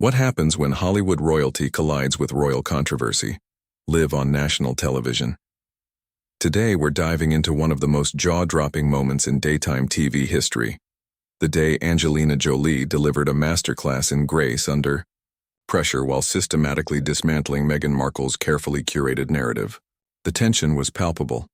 What happens when Hollywood royalty collides with royal controversy? Live on national television. Today we're diving into one of the most jaw-dropping moments in daytime TV history. The day Angelina Jolie delivered a masterclass in grace under pressure while systematically dismantling Meghan Markle's carefully curated narrative. The tension was palpable.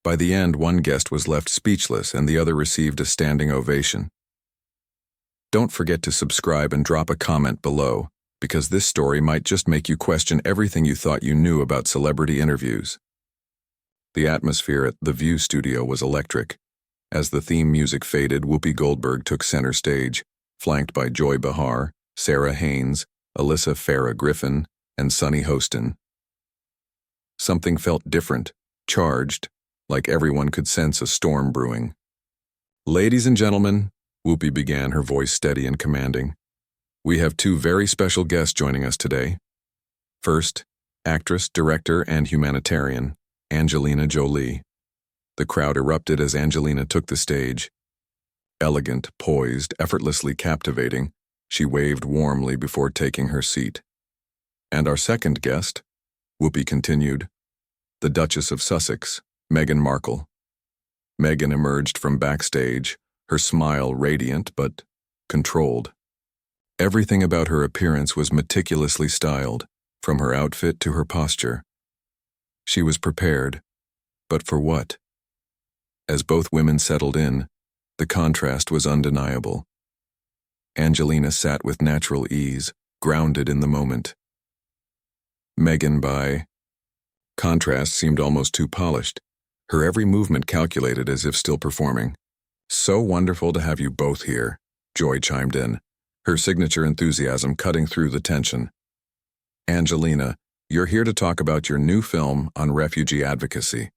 By the end, one guest was left speechless and the other received a standing ovation. Don't forget to subscribe and drop a comment below, because this story might just make you question everything you thought you knew about celebrity interviews. The atmosphere at The View studio was electric. As the theme music faded, Whoopi Goldberg took center stage, flanked by Joy Behar, Sarah Haynes, Alyssa Farah Griffin, and Sunny Hostin. Something felt different, charged, like everyone could sense a storm brewing. "Ladies and gentlemen," Whoopi began, her voice steady and commanding, "we have two very special guests joining us today. First, actress, director, and humanitarian, Angelina Jolie." The crowd erupted as Angelina took the stage. Elegant, poised, effortlessly captivating, she waved warmly before taking her seat. "And our second guest," Whoopi continued, "the Duchess of Sussex, Meghan Markle." Meghan emerged from backstage, her smile radiant but controlled. Everything about her appearance was meticulously styled, from her outfit to her posture. She was prepared, but for what? As both women settled in, the contrast was undeniable. Angelina sat with natural ease, grounded in the moment. Meghan, by contrast, seemed almost too polished, her every movement calculated as if still performing. "So wonderful to have you both here," Joy chimed in, her signature enthusiasm cutting through the tension. "Angelina, you're here to talk about your new film on refugee advocacy.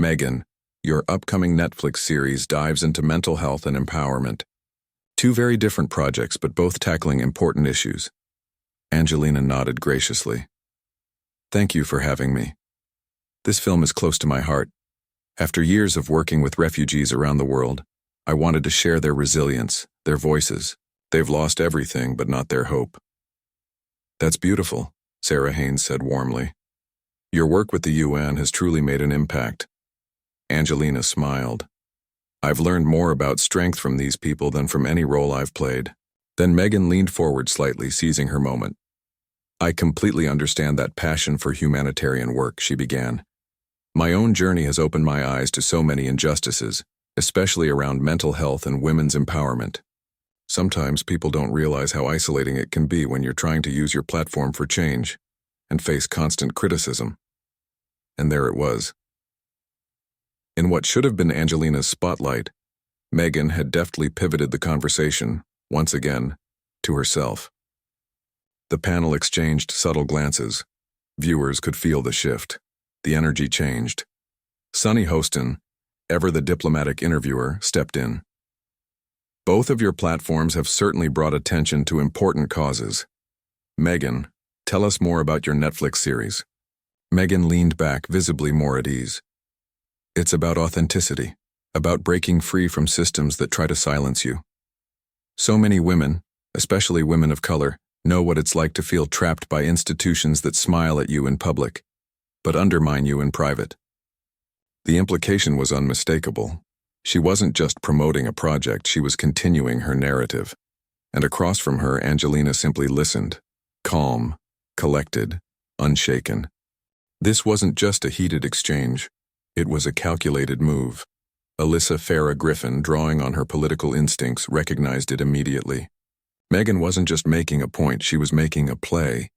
Meghan, your upcoming Netflix series dives into mental health and empowerment. Two very different projects, but both tackling important issues." Angelina nodded graciously. "Thank you for having me. This film is close to my heart. After years of working with refugees around the world, I wanted to share their resilience, their voices. They've lost everything, but not their hope." "That's beautiful," Sarah Haynes said warmly. "Your work with the UN has truly made an impact." Angelina smiled. "I've learned more about strength from these people than from any role I've played." Then Meghan leaned forward slightly, seizing her moment. "I completely understand that passion for humanitarian work," she began. "My own journey has opened my eyes to so many injustices, especially around mental health and women's empowerment. Sometimes people don't realize how isolating it can be when you're trying to use your platform for change and face constant criticism." And there it was. In what should have been Angelina's spotlight, Meghan had deftly pivoted the conversation, once again, to herself. The panel exchanged subtle glances. Viewers could feel the shift. The energy changed. Sunny Hostin, ever the diplomatic interviewer, stepped in. "Both of your platforms have certainly brought attention to important causes. Meghan, tell us more about your Netflix series." Meghan leaned back, visibly more at ease. "It's about authenticity, about breaking free from systems that try to silence you. So many women, especially women of color, know what it's like to feel trapped by institutions that smile at you in public, but undermine you in private." The implication was unmistakable. She wasn't just promoting a project, she was continuing her narrative. And across from her, Angelina simply listened, calm, collected, unshaken. This wasn't just a heated exchange. It was a calculated move. Alyssa Farah Griffin, drawing on her political instincts, recognized it immediately. Meghan wasn't just making a point, she was making a play.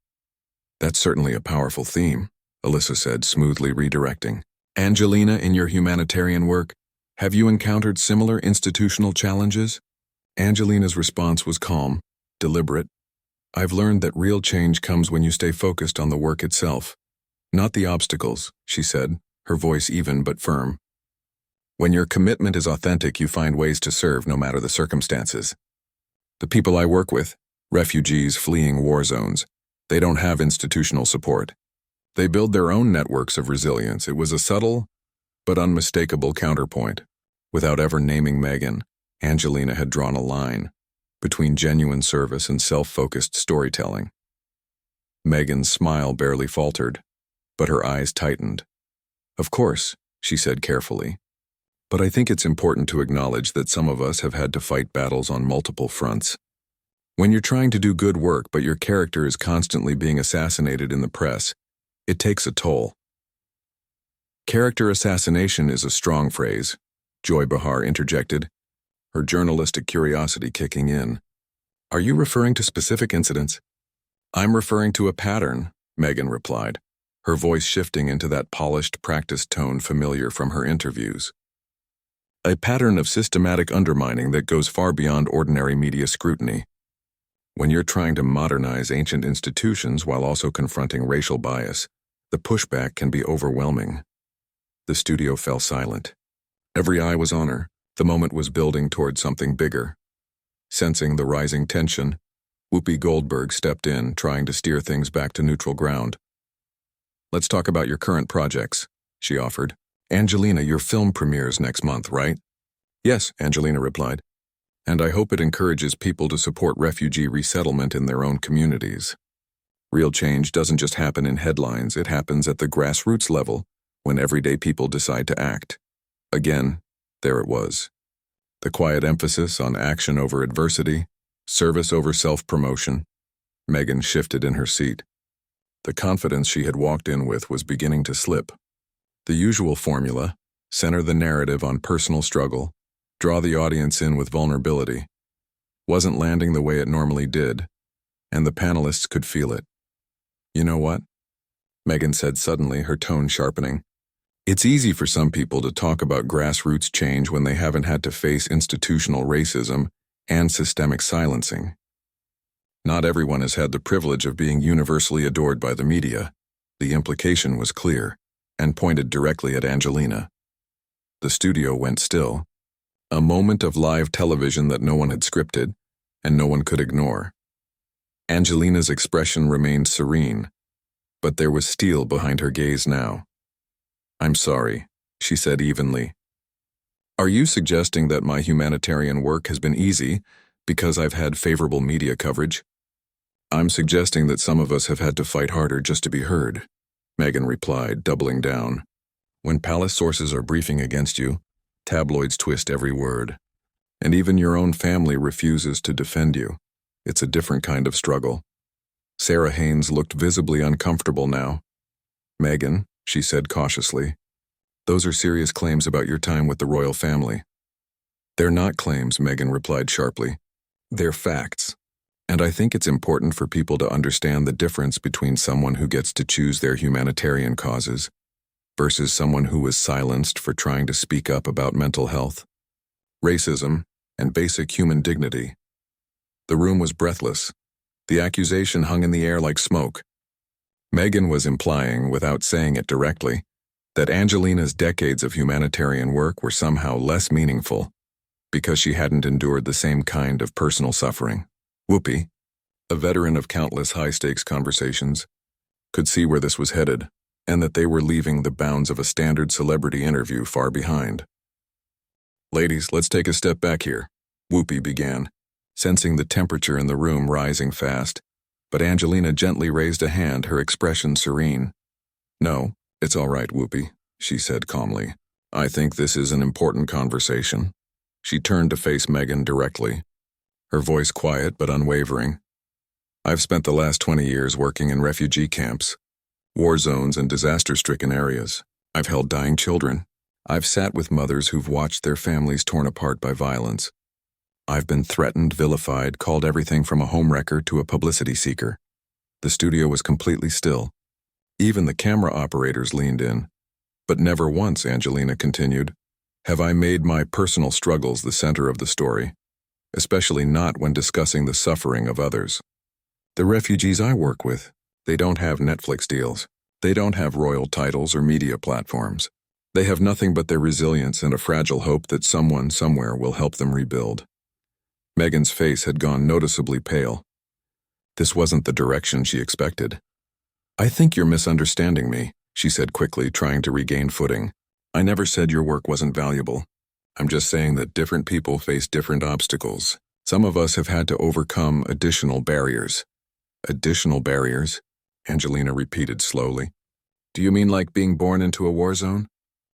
"That's certainly a powerful theme," Alyssa said, smoothly redirecting. "Angelina, in your humanitarian work, have you encountered similar institutional challenges?" Angelina's response was calm, deliberate. "I've learned that real change comes when you stay focused on the work itself, not the obstacles," she said, her voice even but firm. "When your commitment is authentic, you find ways to serve no matter the circumstances. The people I work with, refugees fleeing war zones, they don't have institutional support. They build their own networks of resilience." It was a subtle but unmistakable counterpoint. Without ever naming Meghan, Angelina had drawn a line between genuine service and self-focused storytelling. Meghan's smile barely faltered, but her eyes tightened. "Of course," she said carefully. "But I think it's important to acknowledge that some of us have had to fight battles on multiple fronts. When you're trying to do good work but your character is constantly being assassinated in the press, it takes a toll." "Character assassination is a strong phrase," Joy Behar interjected, her journalistic curiosity kicking in. "Are you referring to specific incidents?" "I'm referring to a pattern," Meghan replied, her voice shifting into that polished, practiced tone familiar from her interviews. "A pattern of systematic undermining that goes far beyond ordinary media scrutiny. When you're trying to modernize ancient institutions while also confronting racial bias, the pushback can be overwhelming." The studio fell silent. Every eye was on her. The moment was building toward something bigger. Sensing the rising tension, Whoopi Goldberg stepped in, trying to steer things back to neutral ground. "Let's talk about your current projects," she offered. "Angelina, your film premieres next month, right?" "Yes," Angelina replied. "And I hope it encourages people to support refugee resettlement in their own communities. Real change doesn't just happen in headlines, it happens at the grassroots level, when everyday people decide to act." Again, there it was. The quiet emphasis on action over adversity, service over self-promotion. Meghan shifted in her seat. The confidence she had walked in with was beginning to slip. The usual formula, center the narrative on personal struggle, draw the audience in with vulnerability, wasn't landing the way it normally did, and the panelists could feel it. "You know what?" Meghan said suddenly, her tone sharpening. "It's easy for some people to talk about grassroots change when they haven't had to face institutional racism and systemic silencing. Not everyone has had the privilege of being universally adored by the media." The implication was clear, and pointed directly at Angelina. The studio went still. A moment of live television that no one had scripted, and no one could ignore. Angelina's expression remained serene, but there was steel behind her gaze now. "I'm sorry," she said evenly. "Are you suggesting that my humanitarian work has been easy because I've had favorable media coverage?" "I'm suggesting that some of us have had to fight harder just to be heard," Meghan replied, doubling down. "When palace sources are briefing against you, tabloids twist every word, and even your own family refuses to defend you. It's a different kind of struggle." Sarah Haynes looked visibly uncomfortable now. "Meghan," she said cautiously, "those are serious claims about your time with the royal family." "They're not claims," Meghan replied sharply. "They're facts. And I think it's important for people to understand the difference between someone who gets to choose their humanitarian causes versus someone who was silenced for trying to speak up about mental health, racism, and basic human dignity." The room was breathless. The accusation hung in the air like smoke. Meghan was implying, without saying it directly, that Angelina's decades of humanitarian work were somehow less meaningful because she hadn't endured the same kind of personal suffering. Whoopi, a veteran of countless high-stakes conversations, could see where this was headed, and that they were leaving the bounds of a standard celebrity interview far behind. "Ladies, let's take a step back here," Whoopi began, sensing the temperature in the room rising fast, but Angelina gently raised a hand, her expression serene. "No, it's all right, Whoopi," she said calmly. "I think this is an important conversation." She turned to face Meghan directly, her voice quiet but unwavering. "I've spent the last 20 years working in refugee camps, war zones, and disaster-stricken areas. I've held dying children. I've sat with mothers who've watched their families torn apart by violence. I've been threatened, vilified, called everything from a homewrecker to a publicity seeker." The studio was completely still. Even the camera operators leaned in. "But never once," Angelina continued, "have I made my personal struggles the center of the story, especially not when discussing the suffering of others. The refugees I work with, they don't have Netflix deals. They don't have royal titles or media platforms. They have nothing but their resilience and a fragile hope that someone somewhere will help them rebuild." Meghan's face had gone noticeably pale. This wasn't the direction she expected. "I think you're misunderstanding me," she said quickly, trying to regain footing. "I never said your work wasn't valuable. I'm just saying that different people face different obstacles, Some of us have had to overcome additional barriers. Additional barriers? Angelina repeated slowly. Do you mean like being born into a war zone?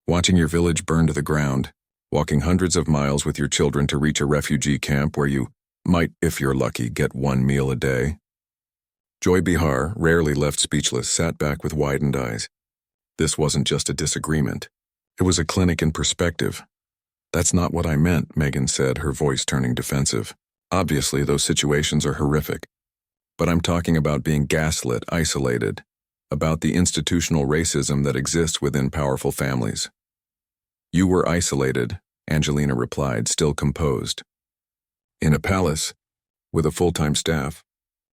Watching your village burn to the ground, walking hundreds of miles with your children to reach a refugee camp where you might, if you're lucky, get one meal a day? Joy Behar, rarely left speechless, sat back with widened eyes. This wasn't just a disagreement. It was a clinic in perspective. That's not what I meant, Meghan said, her voice turning defensive. Obviously, those situations are horrific. But I'm talking about being gaslit, isolated, about the institutional racism that exists within powerful families. You were isolated, Angelina replied, still composed. In a palace, with a full-time staff,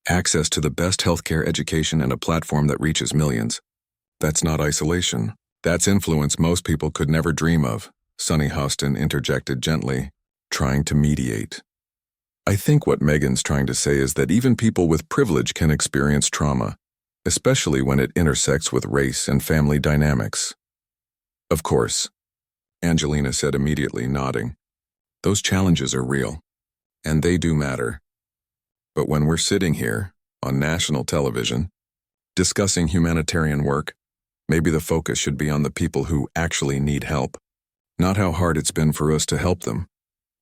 access to the best healthcare, education, and a platform that reaches millions. That's not isolation. That's influence most people could never dream of, Sunny Hostin interjected gently, trying to mediate. I think what Meghan's trying to say is that even people with privilege can experience trauma, especially when it intersects with race and family dynamics. Of course, Angelina said immediately, nodding. Those challenges are real, and they do matter. But when we're sitting here, on national television, discussing humanitarian work, maybe the focus should be on the people who actually need help, not how hard it's been for us to help them.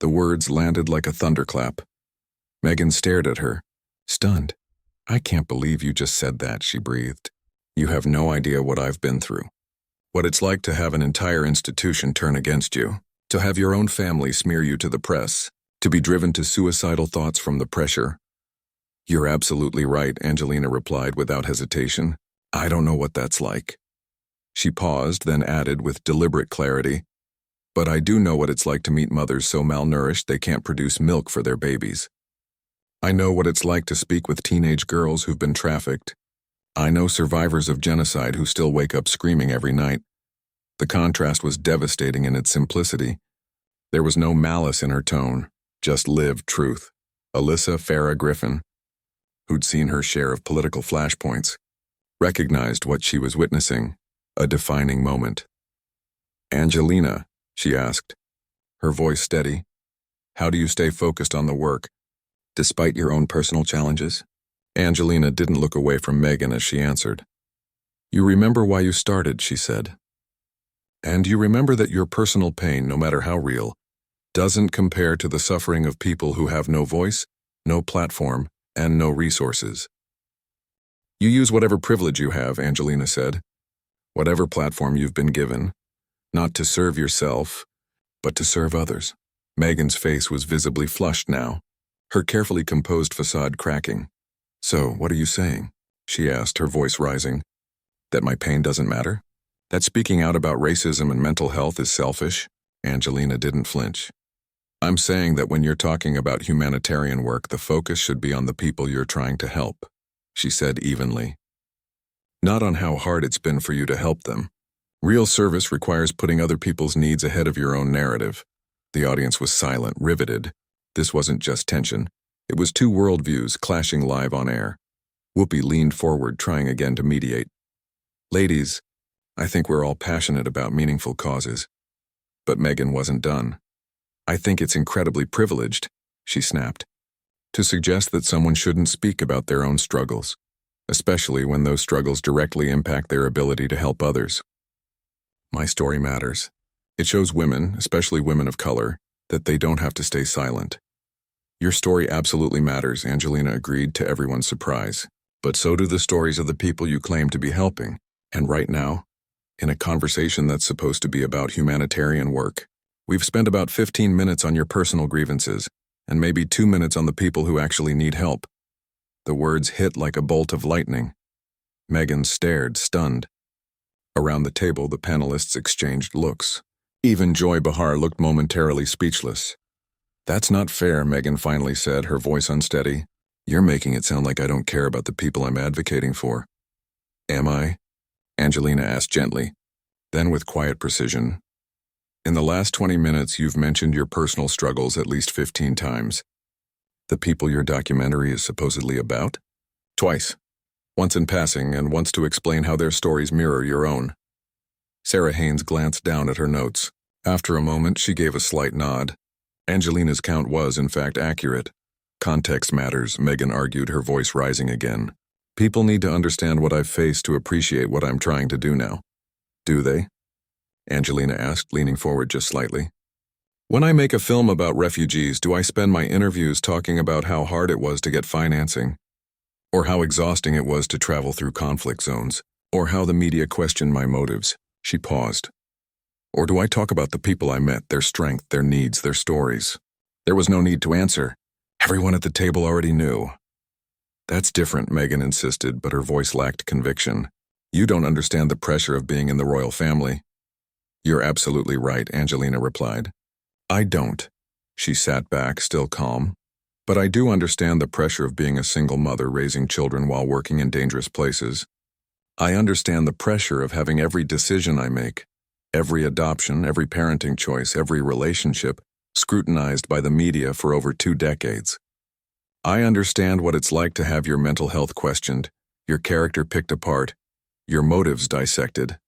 The words landed like a thunderclap. Meghan stared at her, stunned. I can't believe you just said that, she breathed. You have no idea what I've been through. What it's like to have an entire institution turn against you, to have your own family smear you to the press, to be driven to suicidal thoughts from the pressure. You're absolutely right, Angelina replied without hesitation. I don't know what that's like. She paused, then added with deliberate clarity, but I do know what it's like to meet mothers so malnourished they can't produce milk for their babies. I know what it's like to speak with teenage girls who've been trafficked. I know survivors of genocide who still wake up screaming every night. The contrast was devastating in its simplicity. There was no malice in her tone, just lived truth. Alyssa Farah Griffin, who'd seen her share of political flashpoints, recognized what she was witnessing, a defining moment. Angelina, she asked, her voice steady, how do you stay focused on the work, despite your own personal challenges? Angelina didn't look away from Meghan as she answered. You remember why you started, she said. And you remember that your personal pain, no matter how real, doesn't compare to the suffering of people who have no voice, no platform, and no resources. You use whatever privilege you have, Angelina said, whatever platform you've been given, not to serve yourself, but to serve others. Meghan's face was visibly flushed now, her carefully composed facade cracking. So, what are you saying? She asked, her voice rising. That my pain doesn't matter? That speaking out about racism and mental health is selfish? Angelina didn't flinch. I'm saying that when you're talking about humanitarian work, the focus should be on the people you're trying to help, she said evenly. Not on how hard it's been for you to help them. Real service requires putting other people's needs ahead of your own narrative. The audience was silent, riveted. This wasn't just tension. It was two worldviews clashing live on air. Whoopi leaned forward, trying again to mediate. Ladies, I think we're all passionate about meaningful causes. But Meghan wasn't done. I think it's incredibly privileged, she snapped, to suggest that someone shouldn't speak about their own struggles, especially when those struggles directly impact their ability to help others. My story matters. It shows women, especially women of color, that they don't have to stay silent. Your story absolutely matters, Angelina agreed to everyone's surprise. But so do the stories of the people you claim to be helping. And right now, in a conversation that's supposed to be about humanitarian work, we've spent about 15 minutes on your personal grievances, and maybe 2 minutes on the people who actually need help. The words hit like a bolt of lightning. Meghan stared, stunned. Around the table, the panelists exchanged looks. Even Joy Behar looked momentarily speechless. That's not fair, Meghan finally said, her voice unsteady. You're making it sound like I don't care about the people I'm advocating for. Am I? Angelina asked gently. Then with quiet precision. In the last 20 minutes, you've mentioned your personal struggles at least 15 times. The people your documentary is supposedly about? Twice. Once in passing, and once to explain how their stories mirror your own. Sarah Haynes glanced down at her notes. After a moment, she gave a slight nod. Angelina's count was, in fact, accurate. Context matters, Meghan argued, her voice rising again. People need to understand what I've faced to appreciate what I'm trying to do now. Do they? Angelina asked, leaning forward just slightly. When I make a film about refugees, do I spend my interviews talking about how hard it was to get financing? Or how exhausting it was to travel through conflict zones? Or how the media questioned my motives? She paused. Or do I talk about the people I met, their strength, their needs, their stories? There was no need to answer. Everyone at the table already knew. That's different, Meghan insisted, but her voice lacked conviction. You don't understand the pressure of being in the royal family. You're absolutely right, Angelina replied. I don't. She sat back, still calm. But I do understand the pressure of being a single mother raising children while working in dangerous places. I understand the pressure of having every decision I make, every adoption, every parenting choice, every relationship, scrutinized by the media for over 2 decades. I understand what it's like to have your mental health questioned, your character picked apart, your motives dissected.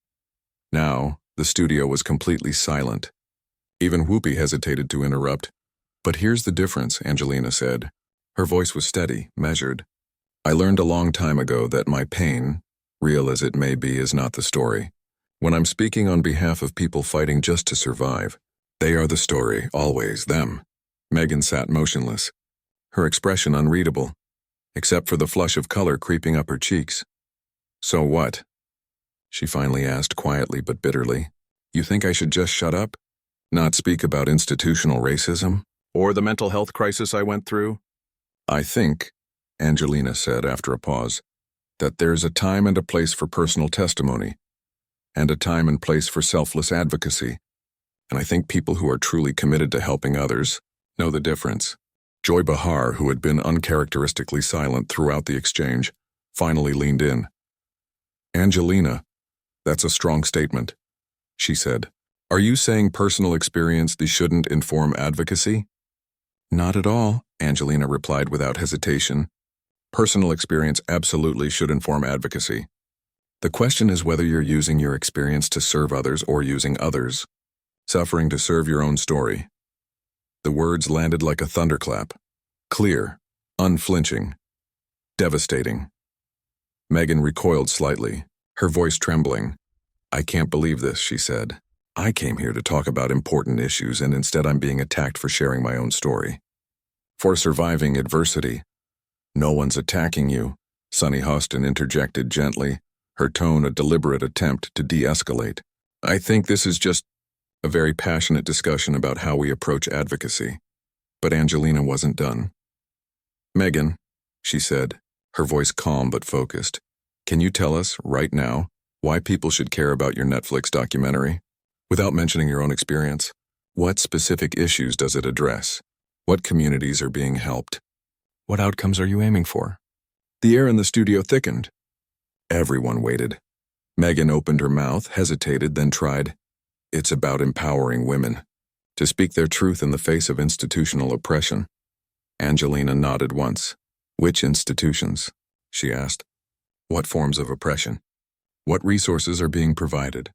Now, the studio was completely silent. Even Whoopi hesitated to interrupt. But here's the difference, Angelina said. Her voice was steady, measured. I learned a long time ago that my pain, real as it may be, is not the story. When I'm speaking on behalf of people fighting just to survive, they are the story, always them. Meghan sat motionless, her expression unreadable, except for the flush of color creeping up her cheeks. So what? She finally asked, quietly but bitterly. You think I should just shut up? Not speak about institutional racism? Or the mental health crisis I went through? I think, Angelina said after a pause, that there's a time and a place for personal testimony, and a time and place for selfless advocacy. And I think people who are truly committed to helping others know the difference. Joy Behar, who had been uncharacteristically silent throughout the exchange, finally leaned in. Angelina, that's a strong statement, she said. Are you saying personal experience shouldn't inform advocacy? Not at all, Angelina replied without hesitation. Personal experience absolutely should inform advocacy. The question is whether you're using your experience to serve others or using others, suffering to serve your own story. The words landed like a thunderclap. Clear, unflinching, devastating. Meghan recoiled slightly, her voice trembling. I can't believe this, she said. I came here to talk about important issues, and instead I'm being attacked for sharing my own story. For surviving adversity. No one's attacking you, Sunny Hostin interjected gently, her tone a deliberate attempt to de-escalate. I think this is just a very passionate discussion about how we approach advocacy. But Angelina wasn't done. Meghan, she said, her voice calm but focused, can you tell us, right now, why people should care about your Netflix documentary? Without mentioning your own experience, what specific issues does it address? What communities are being helped? What outcomes are you aiming for? The air in the studio thickened. Everyone waited. Meghan opened her mouth, hesitated, then tried. It's about empowering women to speak their truth in the face of institutional oppression. Angelina nodded once. Which institutions? She asked. What forms of oppression? What resources are being provided?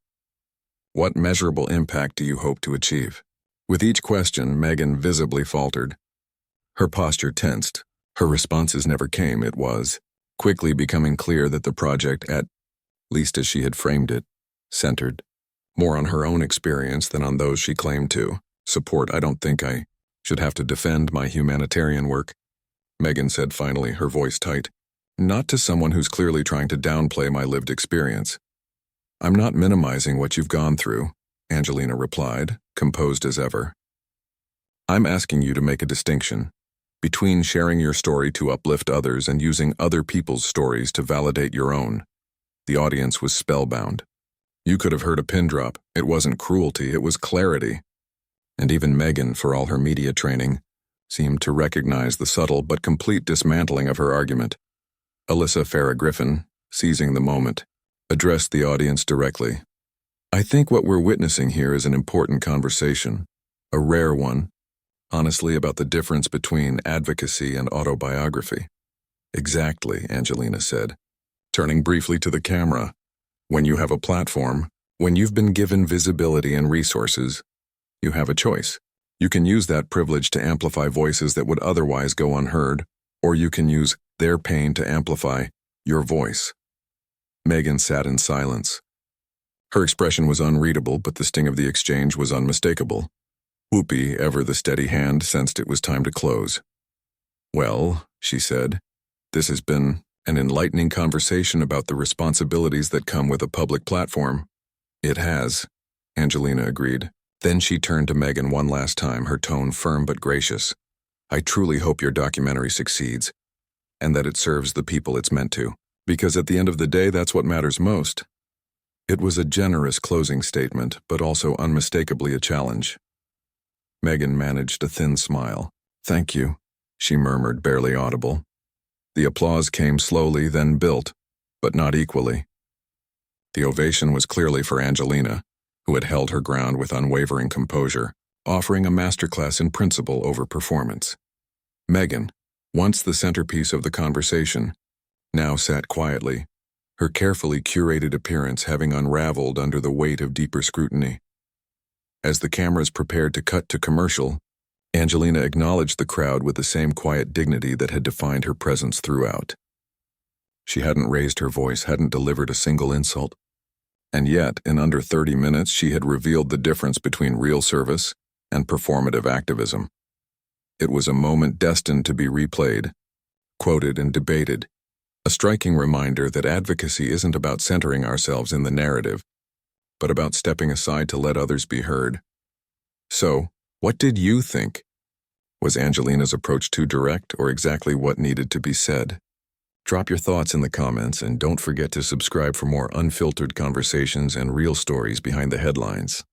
What measurable impact do you hope to achieve? With each question, Meghan visibly faltered. Her posture tensed. Her responses never came, it was quickly becoming clear that the project, at least as she had framed it, centered more on her own experience than on those she claimed to support. I don't think I should have to defend my humanitarian work, Meghan said finally, her voice tight. Not to someone who's clearly trying to downplay my lived experience. I'm not minimizing what you've gone through, Angelina replied, composed as ever. I'm asking you to make a distinction between sharing your story to uplift others and using other people's stories to validate your own. The audience was spellbound. You could have heard a pin drop. It wasn't cruelty, it was clarity. And even Meghan, for all her media training, seemed to recognize the subtle but complete dismantling of her argument. Alyssa Farah Griffin, seizing the moment, addressed the audience directly. I think what we're witnessing here is an important conversation, a rare one, honestly, about the difference between advocacy and autobiography. Exactly, Angelina said, turning briefly to the camera. When you have a platform, when you've been given visibility and resources, you have a choice. You can use that privilege to amplify voices that would otherwise go unheard, or you can use their pain to amplify your voice. Meghan sat in silence. Her expression was unreadable, but the sting of the exchange was unmistakable. Whoopi, ever the steady hand, sensed it was time to close. "Well," she said, "this has been an enlightening conversation about the responsibilities that come with a public platform." "It has," Angelina agreed. Then she turned to Meghan one last time, her tone firm but gracious. "I truly hope your documentary succeeds, and that it serves the people it's meant to, because at the end of the day, that's what matters most." It was a generous closing statement, but also unmistakably a challenge. Meghan managed a thin smile. "Thank you," she murmured, barely audible. The applause came slowly, then built, but not equally. The ovation was clearly for Angelina, who had held her ground with unwavering composure, offering a masterclass in principle over performance. Meghan, once the centerpiece of the conversation, now sat quietly, her carefully curated appearance having unraveled under the weight of deeper scrutiny. As the cameras prepared to cut to commercial, Angelina acknowledged the crowd with the same quiet dignity that had defined her presence throughout. She hadn't raised her voice, hadn't delivered a single insult. And yet, in under 30 minutes, she had revealed the difference between real service and performative activism. It was a moment destined to be replayed, quoted, and debated, a striking reminder that advocacy isn't about centering ourselves in the narrative, but about stepping aside to let others be heard. So, what did you think? Was Angelina's approach too direct, or exactly what needed to be said? Drop your thoughts in the comments, and don't forget to subscribe for more unfiltered conversations and real stories behind the headlines.